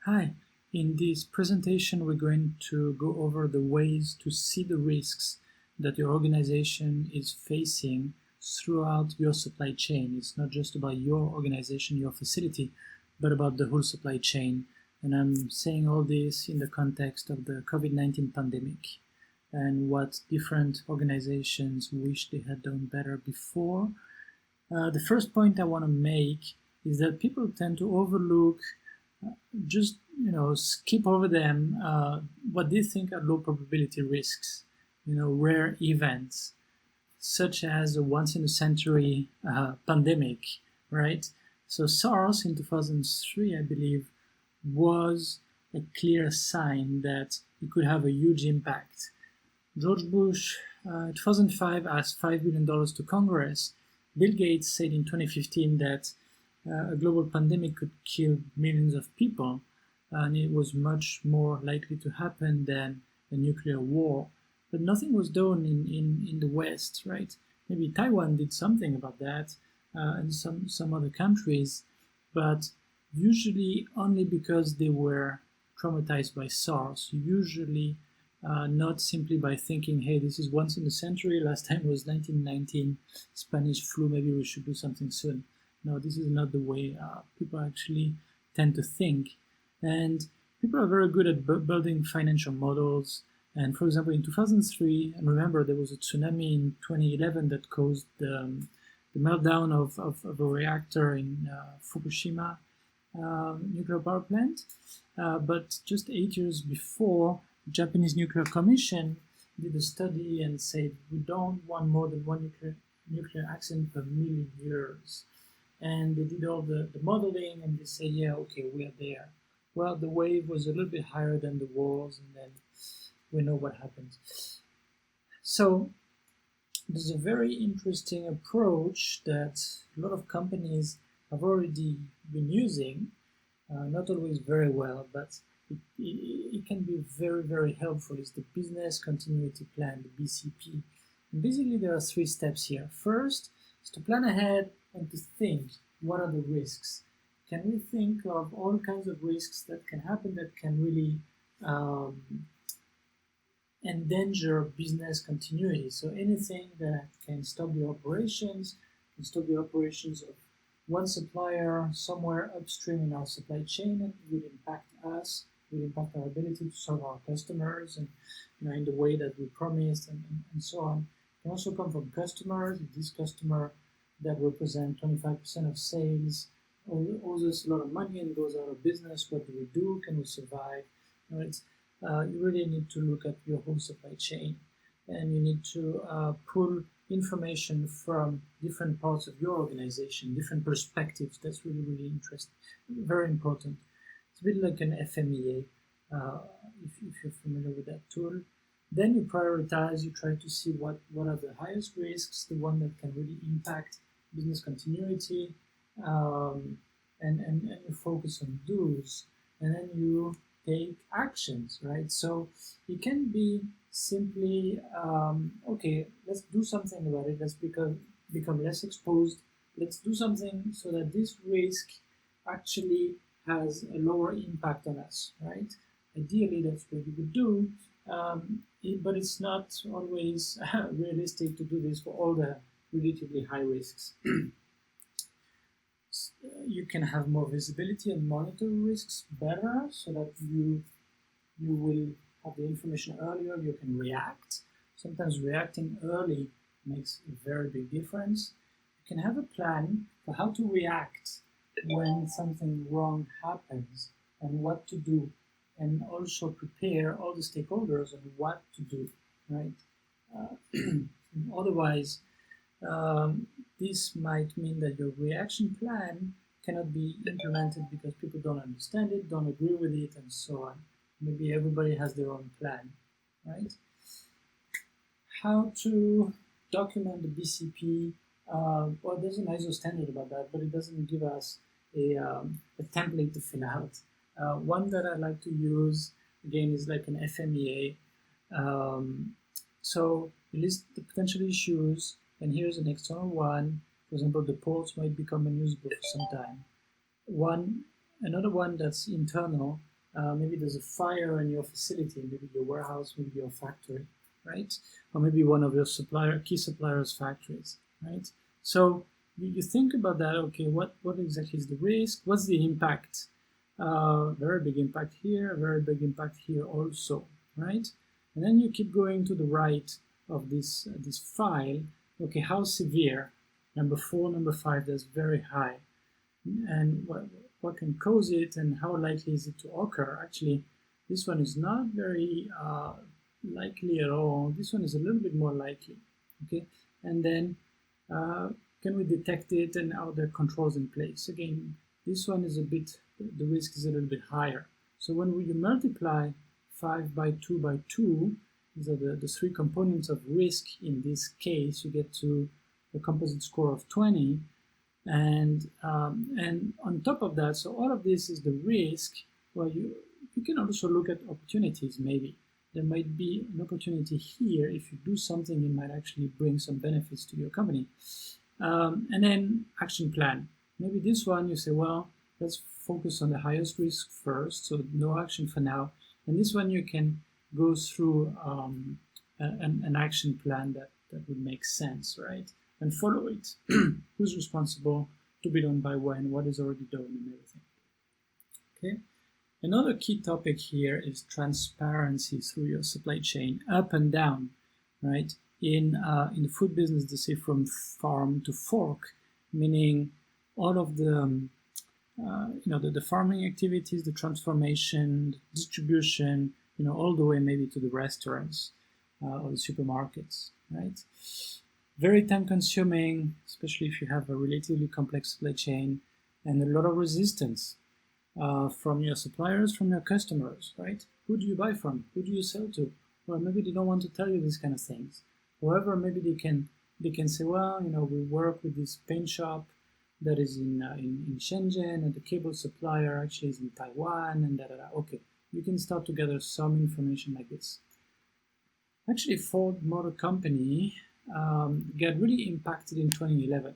Hi, in this presentation we're going to go over the ways to see the risks that your organization is facing throughout your supply chain. It's not just about your organization, your facility, but about the whole supply chain. And I'm saying all this in the context of the COVID-19 pandemic and what different organizations wish they had done better before. The first point I want to make is that people tend to overlook, just skip over them, what they think are low probability risks, rare events, such as a once in a century pandemic, right? So SARS in 2003, I believe, was a clear sign that it could have a huge impact. George Bush, 2005, asked $5 billion to Congress. Bill Gates said in 2015 that a global pandemic could kill millions of people, and it was much more likely to happen than a nuclear war. But nothing was done in the West, right? Maybe Taiwan did something about that, and some other countries, but usually only because they were traumatized by SARS, usually not simply by thinking, hey, this is once in a century, last time was 1919, Spanish flu, maybe we should do something soon. No, this is not the way people actually tend to think. And people are very good at building financial models. And for example, in 2003, and remember there was a tsunami in 2011 that caused the meltdown of a reactor in Fukushima nuclear power plant. But just 8 years before, the Japanese Nuclear Commission did a study and said we don't want more than one nuclear accident per million years. And they did all the modeling, and they say, yeah, okay, we are there. Well, the wave was a little bit higher than the walls, and then we know what happened. So there's a very interesting approach that a lot of companies have already been using, not always very well, but it can be very, very helpful. It's the business continuity plan, the BCP. And basically, there are 3 steps here. First is to plan ahead and to think, what are the risks? Can we think of all kinds of risks that can happen that can really endanger business continuity? So anything that can stop the operations, of one supplier somewhere upstream in our supply chain, and will impact us, will impact our ability to serve our customers, and in the way that we promised, and so on. It can also come from customers. If this customer that represent 25% of sales owes us a lot of money and goes out of business, what do we do? Can we survive? You really need to look at your whole supply chain, and you need to pull information from different parts of your organization, different perspectives. That's really, really interesting, very important. It's a bit like an FMEA, if you're familiar with that tool. Then you prioritize, you try to see what are the highest risks, the one that can really impact business continuity, and you focus on those, and then you take actions, right? So it can be simply, okay, let's do something about it, let's become less exposed, let's do something so that this risk actually has a lower impact on us, right? Ideally, that's what you would do, but it's not always realistic to do this for all the relatively high risks. You can have more visibility and monitor risks better so that you will have the information earlier, you can react. Sometimes reacting early makes a very big difference. You can have a plan for how to react when something wrong happens and what to do, and also prepare all the stakeholders on what to do, right? Otherwise, this might mean that your reaction plan cannot be implemented because people don't understand it, don't agree with it, and so on. Maybe everybody has their own plan, right? How to document the BCP? Well, there's an ISO standard about that, but it doesn't give us a template to fill out. One that I like to use, again, is like an FMEA. So you list the potential issues, and here's an external one. For example, the ports might become unusable for some time. Another one that's internal, maybe there's a fire in your facility, maybe your warehouse, maybe your factory, right? Or maybe one of your key suppliers' factories, right? So you think about that, okay, what exactly is the risk? What's the impact? Very big impact here, very big impact here also, right? And then you keep going to the right of this file. Okay, how severe? Number 4, number 5, that's very high. And what can cause it and how likely is it to occur? Actually, this one is not very likely at all. This one is a little bit more likely, okay? And then can we detect it and are there controls in place? Again, this one is the risk is a little bit higher. So when you multiply 5 by 2 by 2, these are the 3 components of risk in this case, you get to a composite score of 20. And on top of that, so all of this is the risk. Well, you can also look at opportunities. Maybe there might be an opportunity here. If you do something, it might actually bring some benefits to your company. And then action plan. Maybe this one you say, well, let's focus on the highest risk first, so no action for now. And this one you can go through an action plan that would make sense, right? And follow it. Who's responsible, to be done by when, what is already done, and everything. Okay. Another key topic here is transparency through your supply chain, up and down, right? In the food business, they say from farm to fork, meaning all of the the farming activities, the transformation, the distribution, all the way maybe to the restaurants or the supermarkets, right? Very time consuming, especially if you have a relatively complex supply chain, and a lot of resistance from your suppliers, from your customers, right? Who do you buy from? Who do you sell to? Well, maybe they don't want to tell you these kind of things. However, maybe they can say, well, we work with this paint shop that is in Shenzhen, and the cable supplier actually is in Taiwan, and Okay, you can start to gather some information like this. Actually, Ford Motor Company got really impacted in 2011.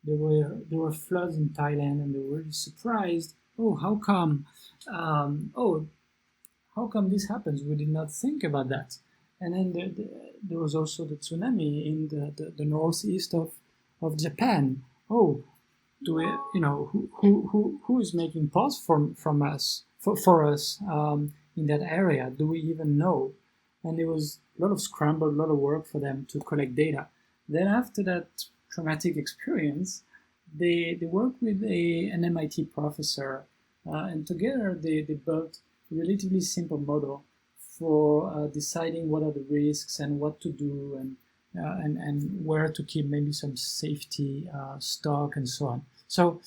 There were floods in Thailand, and they were really surprised. Oh, how come? How come this happens? We did not think about that. And then there was also the tsunami in the northeast of Japan. Oh, do we, who is making pots from us for us in that area? Do we even know? And there was a lot of scramble, a lot of work for them to collect data. Then after that traumatic experience, they worked with an MIT professor, and together they built a relatively simple model for deciding what are the risks and what to do and where to keep maybe some safety stock and so on. So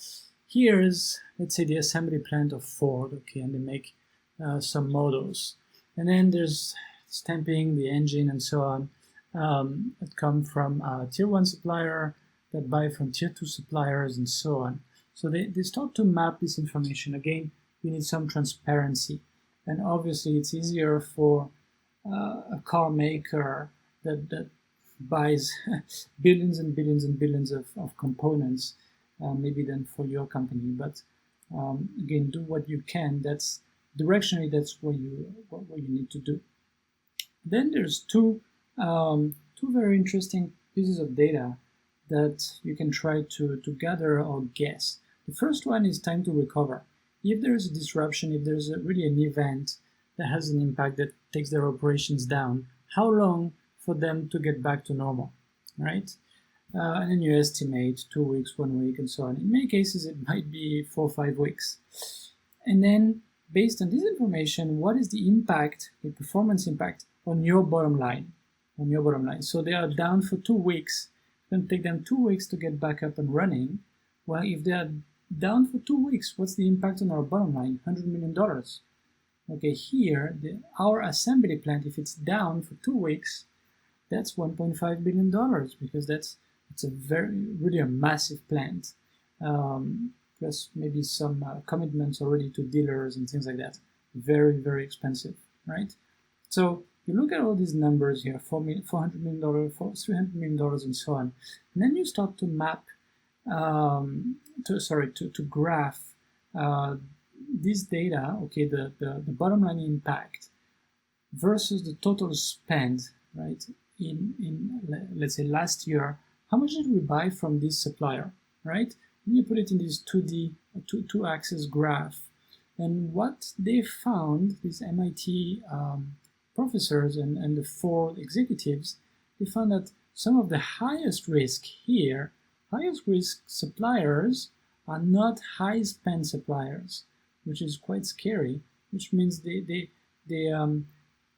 here is, let's say, the assembly plant of Ford, okay, and they make some models. And then there's stamping, the engine, and so on, that come from a tier 1 supplier, that buy from tier 2 suppliers, and so on. So they start to map this information. Again, you need some transparency. And obviously, it's easier for a car maker that buys billions and billions and billions of components, maybe than for your company. But again, do what you can. That's directionally, that's what you need to do. Then there's two very interesting pieces of data that you can try to gather or guess. The first one is time to recover. If there's a disruption, if there's really an event that has an impact that takes their operations down, how long for them to get back to normal, right? And then you estimate 2 weeks, 1 week, and so on. In many cases, it might be 4 or 5 weeks. And then, based on this information, what is the impact, the performance impact, on your bottom line? So they are down for 2 weeks. It's going to take them 2 weeks to get back up and running. Well, if they are down for 2 weeks, what's the impact on our bottom line? $100 million. Okay, here, our assembly plant, if it's down for 2 weeks, that's $1.5 billion, because it's really a massive plant. Plus maybe some commitments already to dealers and things like that. Very, very expensive, right? So you look at all these numbers here, $400 million, $300 million, and so on, and then you start to map, to graph this data, okay, the bottom line impact versus the total spend, right? In let's say last year, how much did we buy from this supplier, right? And you put it in this 2D, two-axis graph, and what they found, these MIT professors and the 4 executives, they found that some of the highest risk suppliers are not high spend suppliers, which is quite scary, which means they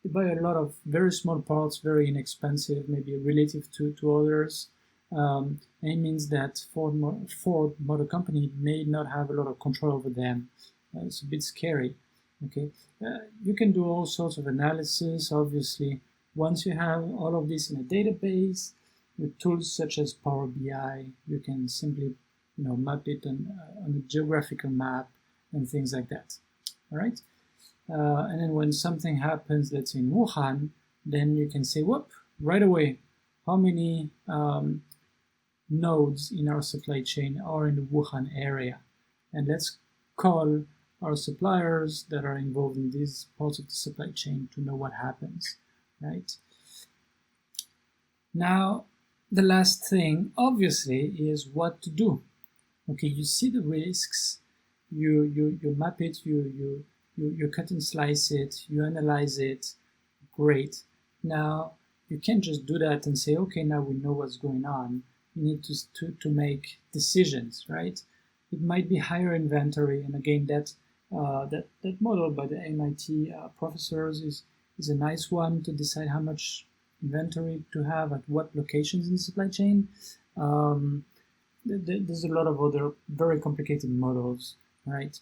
buy a lot of very small parts, very inexpensive, maybe relative to others. And it means that Ford Motor Company may not have a lot of control over them. It's a bit scary. Okay, you can do all sorts of analysis. Obviously, once you have all of this in a database with tools such as Power BI, you can simply map it on a geographical map and things like that. All right. And then when something happens, let's say in Wuhan, then you can say, whoop, right away, how many nodes in our supply chain are in the Wuhan area? And let's call our suppliers that are involved in these parts of the supply chain to know what happens, right? Now, the last thing, obviously, is what to do. Okay, you see the risks, you map it, you cut and slice it, you analyze it, great. Now, you can't just do that and say, okay, now we know what's going on. You need to make decisions, right? It might be higher inventory, and again, that model by the MIT professors is a nice one to decide how much inventory to have at what locations in the supply chain. There's a lot of other very complicated models, right?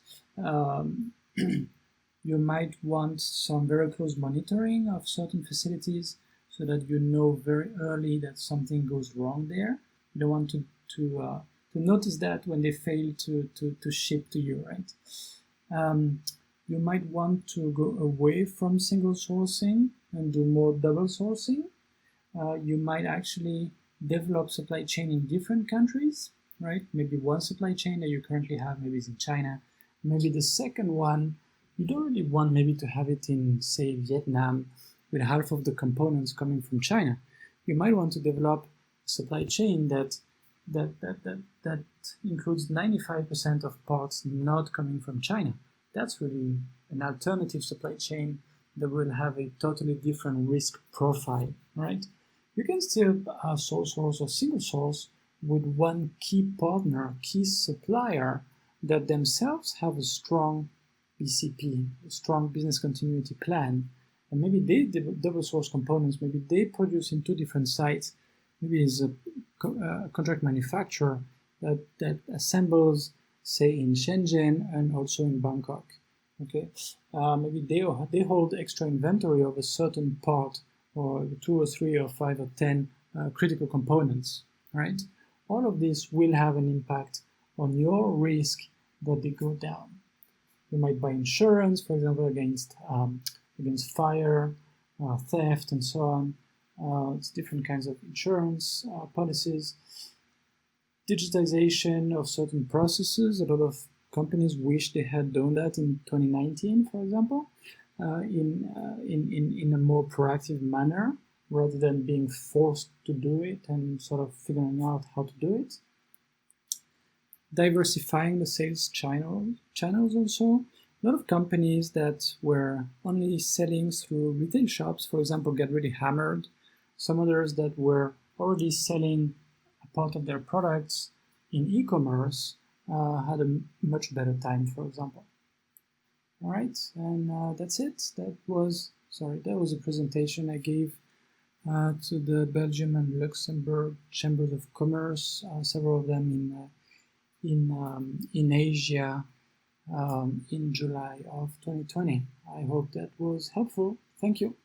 You might want some very close monitoring of certain facilities so that you know very early that something goes wrong there. You don't want to notice that when they fail to ship to you, right? You might want to go away from single sourcing and do more double sourcing. You might actually develop supply chain in different countries, right? Maybe one supply chain that you currently have, maybe is in China. Maybe the second one, you don't really want maybe to have it in, say, Vietnam, with half of the components coming from China. You might want to develop a supply chain that includes 95% of parts not coming from China. That's really an alternative supply chain that will have a totally different risk profile, right? You can still sole source or single source with one key partner, key supplier that themselves have a strong BCP, a strong business continuity plan, and maybe they double source components, maybe they produce in 2 different sites. Maybe it's a contract manufacturer that assembles, say, in Shenzhen and also in Bangkok. Okay, maybe they hold extra inventory of a certain part, or 2 or 3 or 5 or 10 critical components. Right? All of this will have an impact on your risk that they go down. You might buy insurance, for example, against fire, theft, and so on. It's different kinds of insurance policies. Digitization of certain processes. A lot of companies wish they had done that in 2019, for example, in a more proactive manner, rather than being forced to do it and sort of figuring out how to do it. Diversifying the sales channels also. A lot of companies that were only selling through retail shops, for example, get really hammered. Some others that were already selling a part of their products in e-commerce had a much better time, for example. All right, and that's it. That was a presentation I gave to the Belgium and Luxembourg Chambers of Commerce, several of them in Asia, in July of 2020. I hope that was helpful. Thank you.